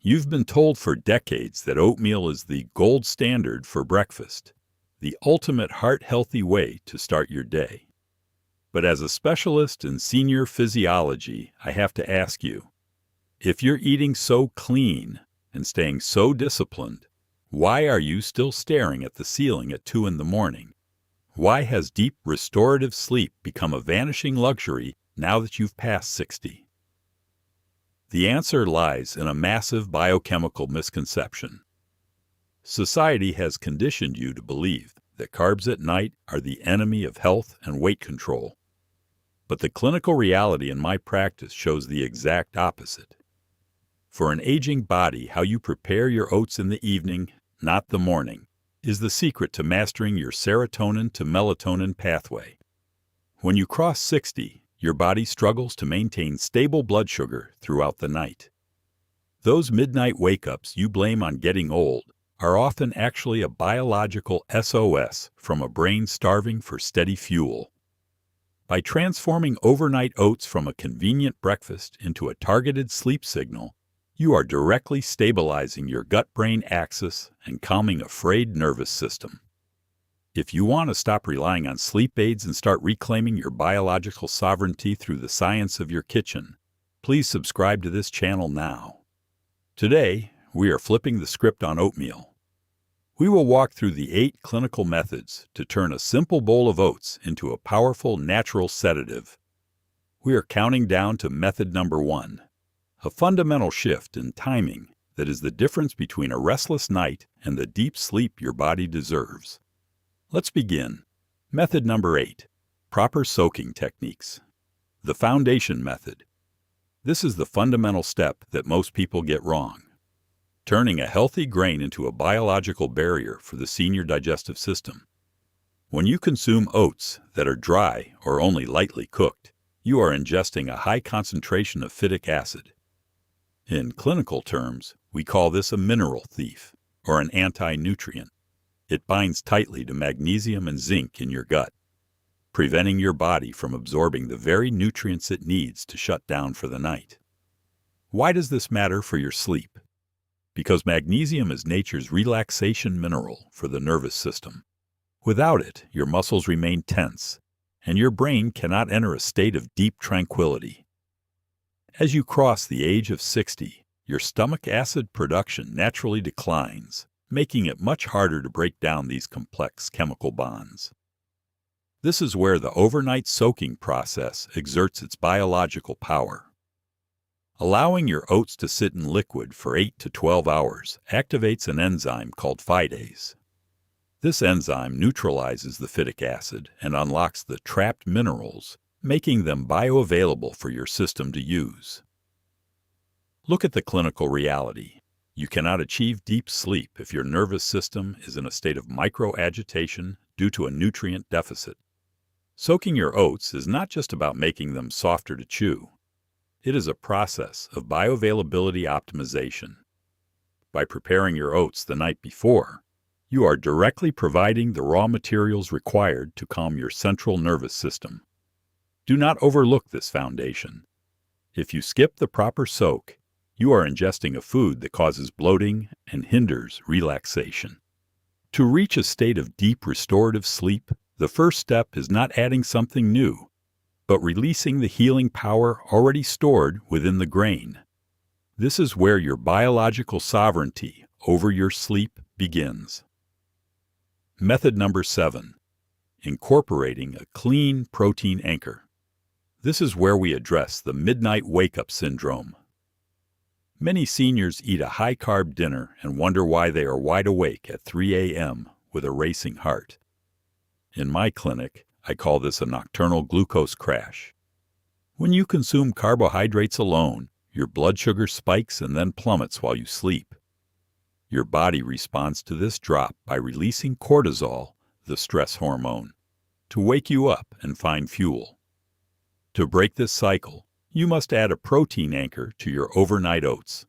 You've been told for decades that oatmeal is the gold standard for breakfast, the ultimate heart-healthy way to start your day. But as a specialist in senior physiology, I have to ask you, if you're eating so clean and staying so disciplined, why are you still staring at the ceiling at 2 in the morning? Why has deep restorative sleep become a vanishing luxury now that you've passed 60? The answer lies in a massive biochemical misconception. Society has conditioned you to believe that carbs at night are the enemy of health and weight control. But the clinical reality in my practice shows the exact opposite. For an aging body, how you prepare your oats in the evening, not the morning, is the secret to mastering your serotonin to melatonin pathway. When you cross 60, your body struggles to maintain stable blood sugar throughout the night. Those midnight wake-ups you blame on getting old are often actually a biological SOS from a brain starving for steady fuel. By transforming overnight oats from a convenient breakfast into a targeted sleep signal, you are directly stabilizing your gut-brain axis and calming a frayed nervous system. If you want to stop relying on sleep aids and start reclaiming your biological sovereignty through the science of your kitchen, please subscribe to this channel now. Today, we are flipping the script on oatmeal. We will walk through the 8 clinical methods to turn a simple bowl of oats into a powerful natural sedative. We are counting down to method number 1, a fundamental shift in timing that is the difference between a restless night and the deep sleep your body deserves. Let's begin. Method number 8, proper soaking techniques. The foundation method. This is the fundamental step that most people get wrong. Turning a healthy grain into a biological barrier for the senior digestive system. When you consume oats that are dry or only lightly cooked, you are ingesting a high concentration of phytic acid. In clinical terms, we call this a mineral thief, or an anti-nutrient. It binds tightly to magnesium and zinc in your gut, preventing your body from absorbing the very nutrients it needs to shut down for the night. Why does this matter for your sleep? Because magnesium is nature's relaxation mineral for the nervous system. Without it, your muscles remain tense, and your brain cannot enter a state of deep tranquility. As you cross the age of 60, your stomach acid production naturally declines, making it much harder to break down these complex chemical bonds. This is where the overnight soaking process exerts its biological power. Allowing your oats to sit in liquid for 8 to 12 hours activates an enzyme called phytase. This enzyme neutralizes the phytic acid and unlocks the trapped minerals, making them bioavailable for your system to use. Look at the clinical reality. You cannot achieve deep sleep if your nervous system is in a state of microagitation due to a nutrient deficit. Soaking your oats is not just about making them softer to chew. It is a process of bioavailability optimization. By preparing your oats the night before, you are directly providing the raw materials required to calm your central nervous system. Do not overlook this foundation. If you skip the proper soak, you are ingesting a food that causes bloating and hinders relaxation. To reach a state of deep restorative sleep, the first step is not adding something new, but releasing the healing power already stored within the grain. This is where your biological sovereignty over your sleep begins. Method number 7, incorporating a clean protein anchor. This is where we address the midnight wake-up syndrome. Many seniors eat a high-carb dinner and wonder why they are wide awake at 3 a.m. with a racing heart. In my clinic, I call this a nocturnal glucose crash. When you consume carbohydrates alone, your blood sugar spikes and then plummets while you sleep. Your body responds to this drop by releasing cortisol, the stress hormone, to wake you up and find fuel. To break this cycle, you must add a protein anchor to your overnight oats.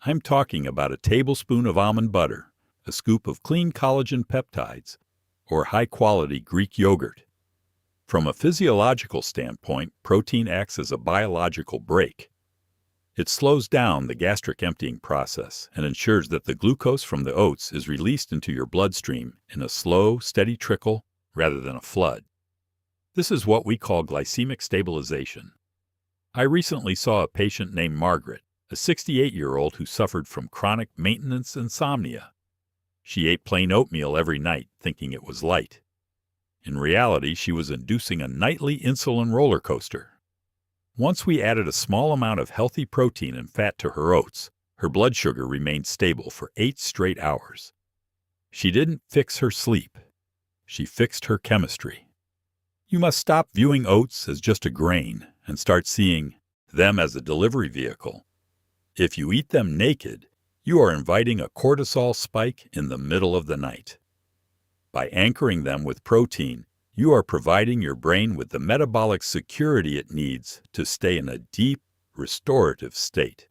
I'm talking about a tablespoon of almond butter, a scoop of clean collagen peptides, or high-quality Greek yogurt. From a physiological standpoint, protein acts as a biological brake. It slows down the gastric emptying process and ensures that the glucose from the oats is released into your bloodstream in a slow, steady trickle rather than a flood. This is what we call glycemic stabilization. I recently saw a patient named Margaret, a 68-year-old who suffered from chronic maintenance insomnia. She ate plain oatmeal every night, thinking it was light. In reality, she was inducing a nightly insulin roller coaster. Once we added a small amount of healthy protein and fat to her oats, her blood sugar remained stable for 8 straight hours. She didn't fix her sleep. She fixed her chemistry. You must stop viewing oats as just a grain and start seeing them as a delivery vehicle. If you eat them naked, you are inviting a cortisol spike in the middle of the night. By anchoring them with protein, you are providing your brain with the metabolic security it needs to stay in a deep, restorative state.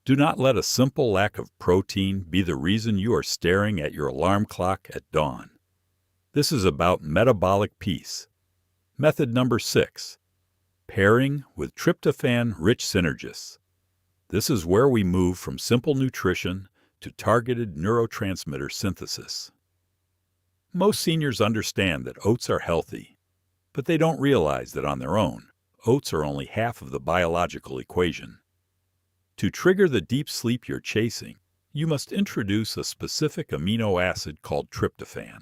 Do not let a simple lack of protein be the reason you are staring at your alarm clock at dawn. This is about metabolic peace. Method number 6. Pairing with tryptophan-rich synergists. This is where we move from simple nutrition to targeted neurotransmitter synthesis. Most seniors understand that oats are healthy, but they don't realize that on their own, oats are only half of the biological equation. To trigger the deep sleep you're chasing, you must introduce a specific amino acid called tryptophan.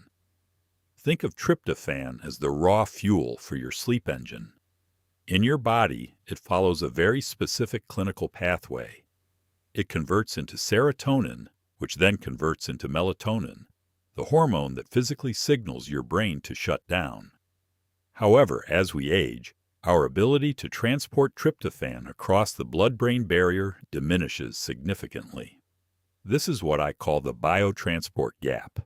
Think of tryptophan as the raw fuel for your sleep engine. In your body, it follows a very specific clinical pathway. It converts into serotonin, which then converts into melatonin, the hormone that physically signals your brain to shut down. However, as we age, our ability to transport tryptophan across the blood-brain barrier diminishes significantly. This is what I call the biotransport gap.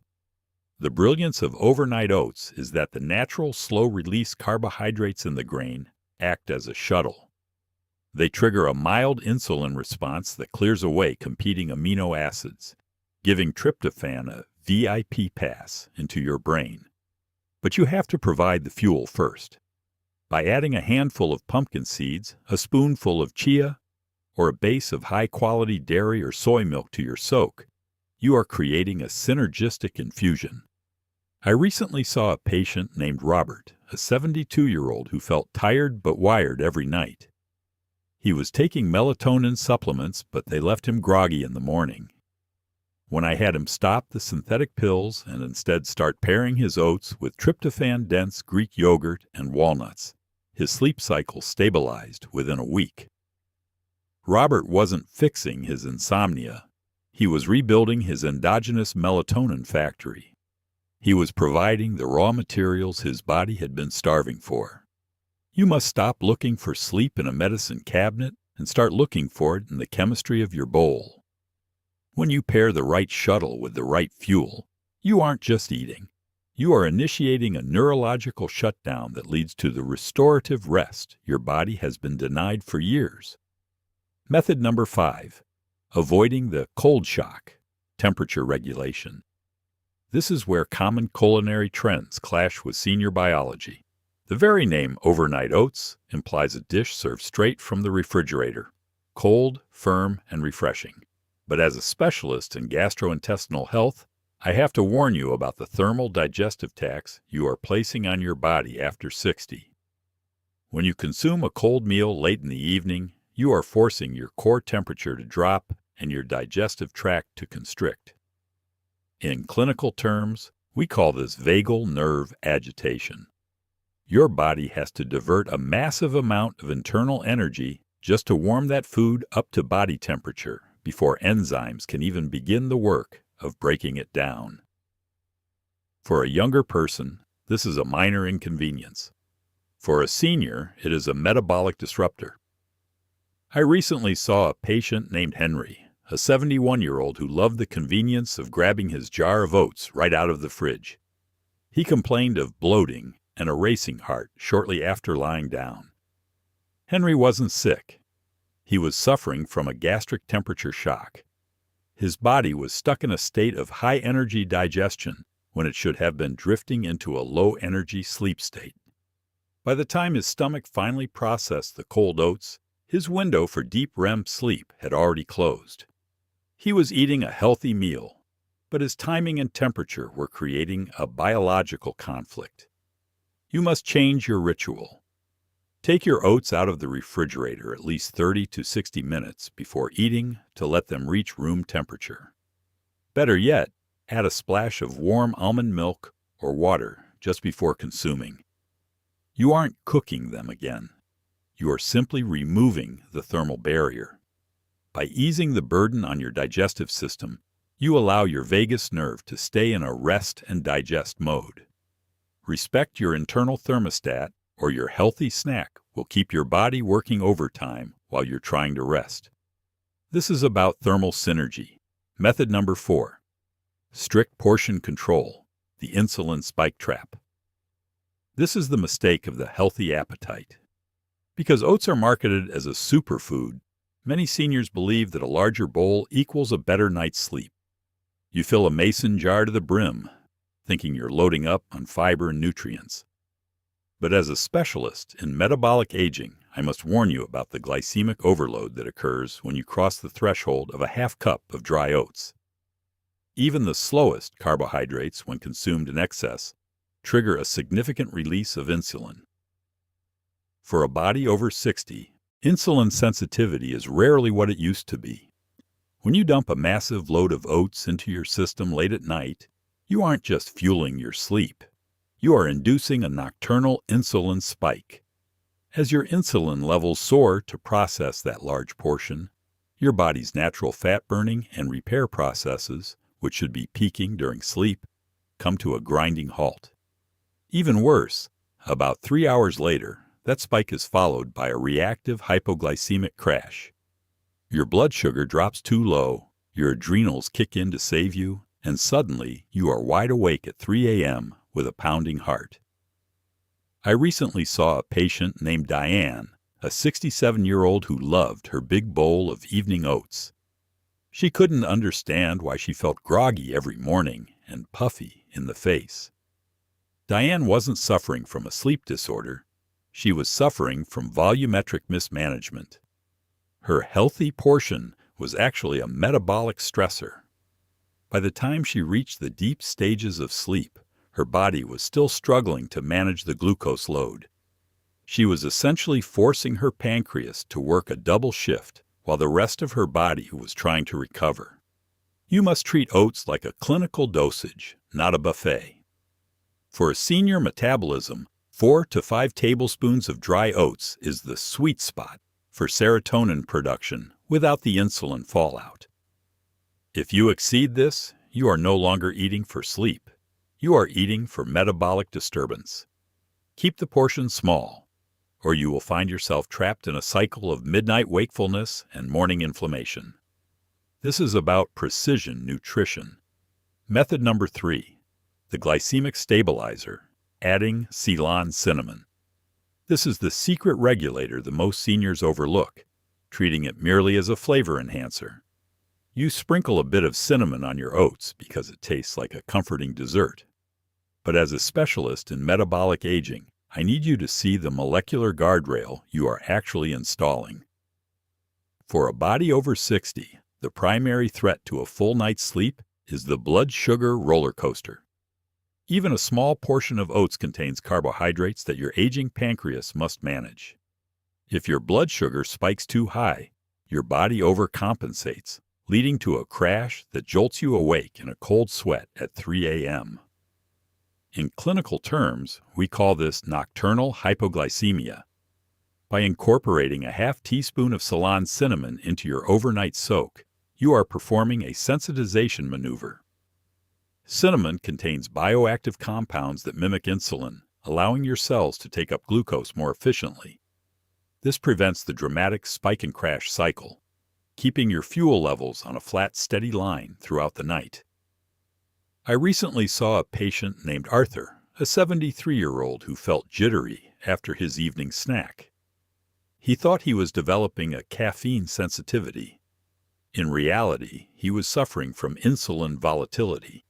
The brilliance of overnight oats is that the natural slow-release carbohydrates in the grain act as a shuttle. They trigger a mild insulin response that clears away competing amino acids, giving tryptophan a VIP pass into your brain. But you have to provide the fuel first. By adding a handful of pumpkin seeds, a spoonful of chia, or a base of high-quality dairy or soy milk to your soak, you are creating a synergistic infusion. I recently saw a patient named Robert, a 72-year-old who felt tired but wired every night. He was taking melatonin supplements, but they left him groggy in the morning. When I had him stop the synthetic pills and instead start pairing his oats with tryptophan-dense Greek yogurt and walnuts, his sleep cycle stabilized within a week. Robert wasn't fixing his insomnia. He was rebuilding his endogenous melatonin factory. He was providing the raw materials his body had been starving for. You must stop looking for sleep in a medicine cabinet and start looking for it in the chemistry of your bowl. When you pair the right shuttle with the right fuel, you aren't just eating. You are initiating a neurological shutdown that leads to the restorative rest your body has been denied for years. Method number 5. Avoiding the cold shock, temperature regulation. This is where common culinary trends clash with senior biology. The very name overnight oats implies a dish served straight from the refrigerator, cold, firm, and refreshing. But as a specialist in gastrointestinal health, I have to warn you about the thermal digestive tax you are placing on your body after 60. When you consume a cold meal late in the evening, you are forcing your core temperature to drop and your digestive tract to constrict. In clinical terms, we call this vagal nerve agitation. Your body has to divert a massive amount of internal energy just to warm that food up to body temperature before enzymes can even begin the work of breaking it down. For a younger person, this is a minor inconvenience. For a senior, it is a metabolic disruptor. I recently saw a patient named Henry, a 71-year-old who loved the convenience of grabbing his jar of oats right out of the fridge. He complained of bloating and a racing heart shortly after lying down. Henry wasn't sick. He was suffering from a gastric temperature shock. His body was stuck in a state of high-energy digestion when it should have been drifting into a low-energy sleep state. By the time his stomach finally processed the cold oats, His window for deep REM sleep had already closed. He was eating a healthy meal, but his timing and temperature were creating a biological conflict. You must change your ritual. Take your oats out of the refrigerator at least 30 to 60 minutes before eating to let them reach room temperature. Better yet, add a splash of warm almond milk or water just before consuming. You aren't cooking them again. You are simply removing the thermal barrier. By easing the burden on your digestive system, you allow your vagus nerve to stay in a rest and digest mode. Respect your internal thermostat, or your healthy snack will keep your body working overtime while you're trying to rest. This is about thermal synergy. Method number 4. Strict portion control, the insulin spike trap. This is the mistake of the healthy appetite. Because oats are marketed as a superfood, many seniors believe that a larger bowl equals a better night's sleep. You fill a mason jar to the brim, thinking you're loading up on fiber and nutrients. But as a specialist in metabolic aging, I must warn you about the glycemic overload that occurs when you cross the threshold of a half cup of dry oats. Even the slowest carbohydrates, when consumed in excess, trigger a significant release of insulin. For a body over 60, insulin sensitivity is rarely what it used to be. When you dump a massive load of oats into your system late at night, you aren't just fueling your sleep. You are inducing a nocturnal insulin spike. As your insulin levels soar to process that large portion, your body's natural fat-burning and repair processes, which should be peaking during sleep, come to a grinding halt. Even worse, about 3 hours later, that spike is followed by a reactive hypoglycemic crash. Your blood sugar drops too low, your adrenals kick in to save you, and suddenly you are wide awake at 3 a.m. with a pounding heart. I recently saw a patient named Diane, a 67-year-old who loved her big bowl of evening oats. She couldn't understand why she felt groggy every morning and puffy in the face. Diane wasn't suffering from a sleep disorder. She was suffering from volumetric mismanagement. Her healthy portion was actually a metabolic stressor. By the time she reached the deep stages of sleep, her body was still struggling to manage the glucose load. She was essentially forcing her pancreas to work a double shift while the rest of her body was trying to recover. You must treat oats like a clinical dosage, not a buffet. For a senior metabolism, 4 to 5 tablespoons of dry oats is the sweet spot for serotonin production without the insulin fallout. If you exceed this, you are no longer eating for sleep. You are eating for metabolic disturbance. Keep the portion small, or you will find yourself trapped in a cycle of midnight wakefulness and morning inflammation. This is about precision nutrition. Method number 3, the glycemic stabilizer, adding Ceylon cinnamon. This is the secret regulator that most seniors overlook, treating it merely as a flavor enhancer. You sprinkle a bit of cinnamon on your oats because it tastes like a comforting dessert. But as a specialist in metabolic aging, I need you to see the molecular guardrail you are actually installing. For a body over 60, the primary threat to a full night's sleep is the blood sugar roller coaster. Even a small portion of oats contains carbohydrates that your aging pancreas must manage. If your blood sugar spikes too high, your body overcompensates, leading to a crash that jolts you awake in a cold sweat at 3 a.m. In clinical terms, we call this nocturnal hypoglycemia. By incorporating a half teaspoon of Ceylon cinnamon into your overnight soak, you are performing a sensitization maneuver. Cinnamon contains bioactive compounds that mimic insulin, allowing your cells to take up glucose more efficiently. This prevents the dramatic spike and crash cycle, keeping your fuel levels on a flat, steady line throughout the night. I recently saw a patient named Arthur, a 73-year-old who felt jittery after his evening snack. He thought he was developing a caffeine sensitivity. In reality, he was suffering from insulin volatility.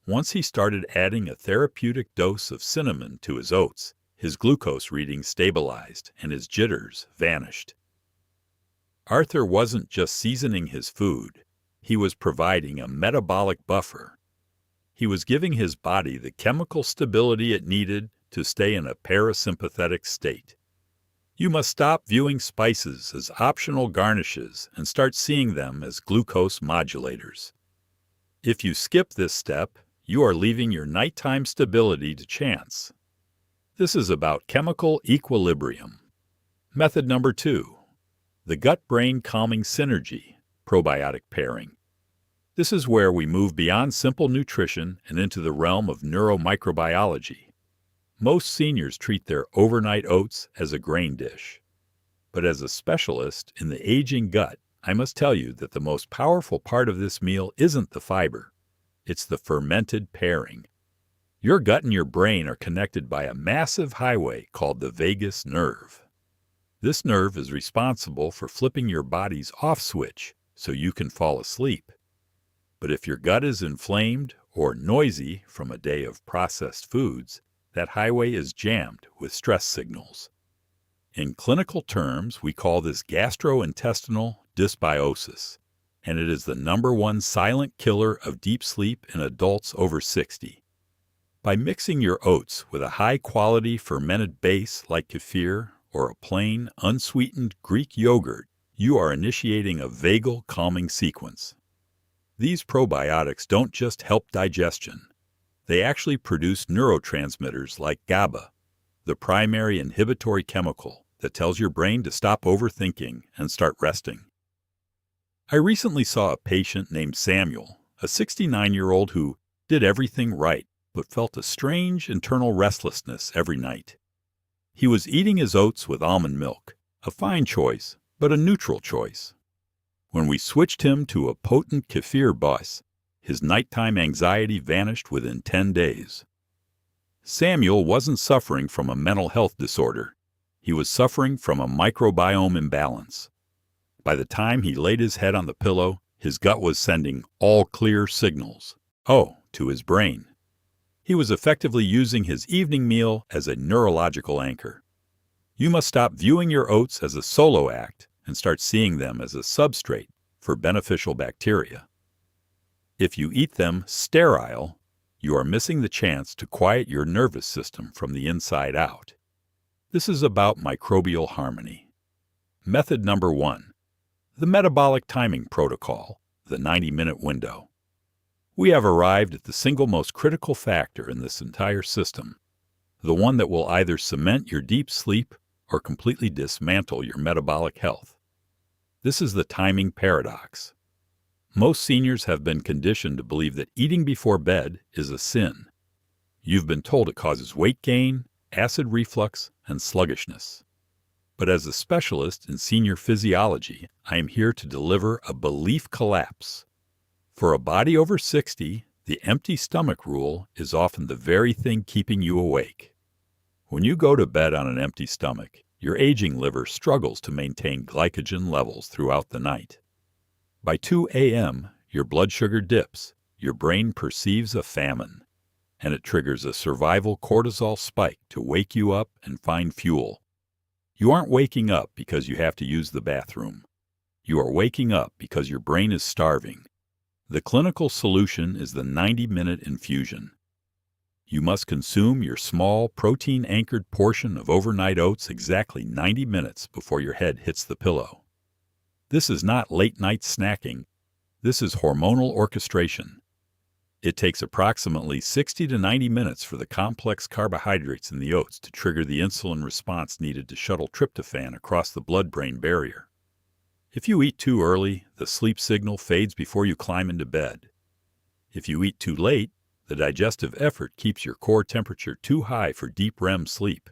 Once he started adding a therapeutic dose of cinnamon to his oats, his glucose readings stabilized and his jitters vanished. Arthur wasn't just seasoning his food, he was providing a metabolic buffer. He was giving his body the chemical stability it needed to stay in a parasympathetic state. You must stop viewing spices as optional garnishes and start seeing them as glucose modulators. If you skip this step, you are leaving your nighttime stability to chance. This is about chemical equilibrium. Method number 2. The gut-brain calming synergy, probiotic pairing. This is where we move beyond simple nutrition and into the realm of neuromicrobiology. Most seniors treat their overnight oats as a grain dish. But as a specialist in the aging gut, I must tell you that the most powerful part of this meal isn't the fiber. It's the fermented pairing. Your gut and your brain are connected by a massive highway called the vagus nerve. This nerve is responsible for flipping your body's off switch so you can fall asleep. But if your gut is inflamed or noisy from a day of processed foods, that highway is jammed with stress signals. In clinical terms, we call this gastrointestinal dysbiosis, and it is the #1 silent killer of deep sleep in adults over 60. By mixing your oats with a high-quality fermented base like kefir or a plain, unsweetened Greek yogurt, you are initiating a vagal calming sequence. These probiotics don't just help digestion. They actually produce neurotransmitters like GABA, the primary inhibitory chemical that tells your brain to stop overthinking and start resting. I recently saw a patient named Samuel, a 69-year-old who did everything right but felt a strange internal restlessness every night. He was eating his oats with almond milk, a fine choice, but a neutral choice. When we switched him to a potent kefir bus, his nighttime anxiety vanished within 10 days. Samuel wasn't suffering from a mental health disorder. He was suffering from a microbiome imbalance. By the time he laid his head on the pillow, his gut was sending all clear signals, to his brain. He was effectively using his evening meal as a neurological anchor. You must stop viewing your oats as a solo act and start seeing them as a substrate for beneficial bacteria. If you eat them sterile, you are missing the chance to quiet your nervous system from the inside out. This is about microbial harmony. Method number 1. The metabolic timing protocol, the 90-minute window. We have arrived at the single most critical factor in this entire system, the one that will either cement your deep sleep or completely dismantle your metabolic health. This is the timing paradox. Most seniors have been conditioned to believe that eating before bed is a sin. You've been told it causes weight gain, acid reflux, and sluggishness. But as a specialist in senior physiology, I am here to deliver a belief collapse. For a body over 60, the empty stomach rule is often the very thing keeping you awake. When you go to bed on an empty stomach, your aging liver struggles to maintain glycogen levels throughout the night. By 2 a.m., your blood sugar dips, your brain perceives a famine, and it triggers a survival cortisol spike to wake you up and find fuel. You aren't waking up because you have to use the bathroom. You are waking up because your brain is starving. The clinical solution is the 90-minute infusion. You must consume your small, protein-anchored portion of overnight oats exactly 90 minutes before your head hits the pillow. This is not late-night snacking. This is hormonal orchestration. It takes approximately 60 to 90 minutes for the complex carbohydrates in the oats to trigger the insulin response needed to shuttle tryptophan across the blood-brain barrier. If you eat too early, the sleep signal fades before you climb into bed. If you eat too late, the digestive effort keeps your core temperature too high for deep REM sleep.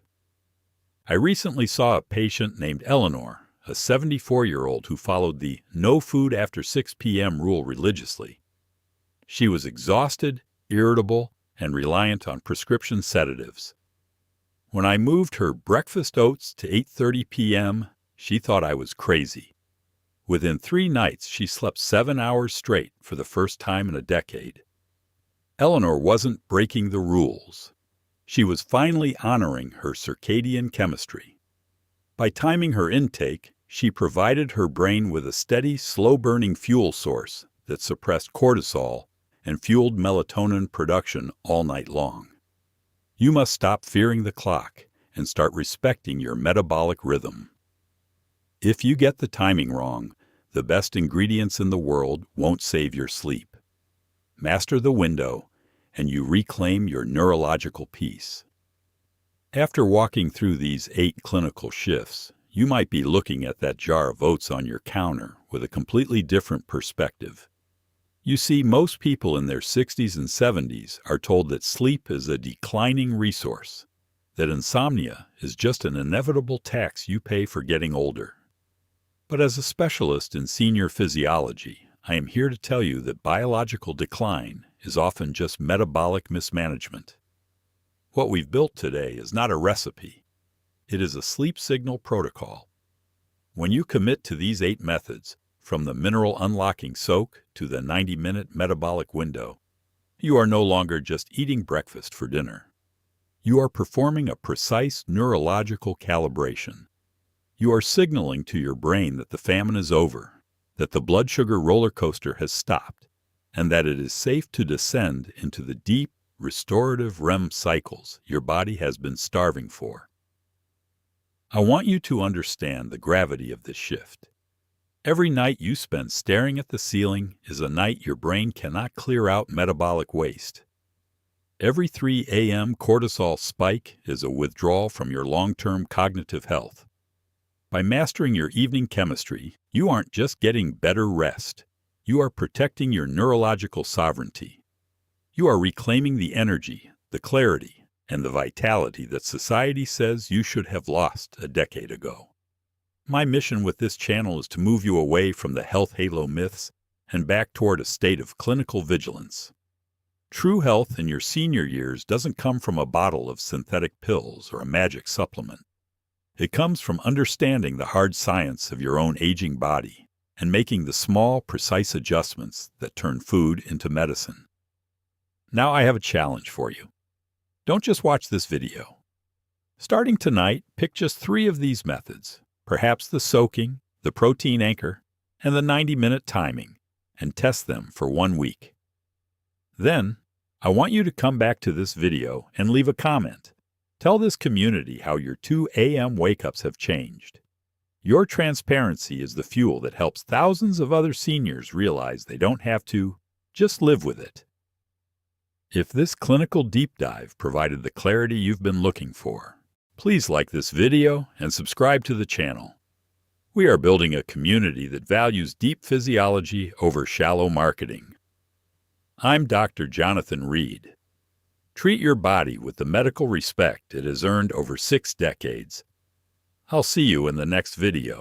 I recently saw a patient named Eleanor, a 74-year-old who followed the no food after 6 p.m. rule religiously. She was exhausted, irritable, and reliant on prescription sedatives. When I moved her breakfast oats to 8:30 p.m., she thought I was crazy. Within 3 nights, she slept 7 hours straight for the first time in a decade. Eleanor wasn't breaking the rules. She was finally honoring her circadian chemistry. By timing her intake, she provided her brain with a steady, slow-burning fuel source that suppressed cortisol and fueled melatonin production all night long. You must stop fearing the clock and start respecting your metabolic rhythm. If you get the timing wrong, the best ingredients in the world won't save your sleep. Master the window, and you reclaim your neurological peace. After walking through these 8 clinical shifts, you might be looking at that jar of oats on your counter with a completely different perspective. You see, most people in their 60s and 70s are told that sleep is a declining resource, that insomnia is just an inevitable tax you pay for getting older. But as a specialist in senior physiology, I am here to tell you that biological decline is often just metabolic mismanagement. What we've built today is not a recipe. It is a sleep signal protocol. When you commit to these 8 methods, from the mineral unlocking soak to the 90-minute metabolic window, you are no longer just eating breakfast for dinner. You are performing a precise neurological calibration. You are signaling to your brain that the famine is over, that the blood sugar roller coaster has stopped, and that it is safe to descend into the deep, restorative REM cycles your body has been starving for. I want you to understand the gravity of this shift. Every night you spend staring at the ceiling is a night your brain cannot clear out metabolic waste. Every 3 a.m. cortisol spike is a withdrawal from your long-term cognitive health. By mastering your evening chemistry, you aren't just getting better rest. You are protecting your neurological sovereignty. You are reclaiming the energy, the clarity, and the vitality that society says you should have lost a decade ago. My mission with this channel is to move you away from the health halo myths and back toward a state of clinical vigilance. True health in your senior years doesn't come from a bottle of synthetic pills or a magic supplement. It comes from understanding the hard science of your own aging body and making the small, precise adjustments that turn food into medicine. Now I have a challenge for you. Don't just watch this video. Starting tonight, pick just 3 of these methods, perhaps the soaking, the protein anchor, and the 90-minute timing, and test them for 1 week. Then, I want you to come back to this video and leave a comment. Tell this community how your 2 a.m. wake-ups have changed. Your transparency is the fuel that helps thousands of other seniors realize they don't have to just live with it. If this clinical deep dive provided the clarity you've been looking for, please like this video and subscribe to the channel. We are building a community that values deep physiology over shallow marketing. I'm Dr. Jonathan Reid. Treat your body with the medical respect it has earned over 6 decades. I'll see you in the next video.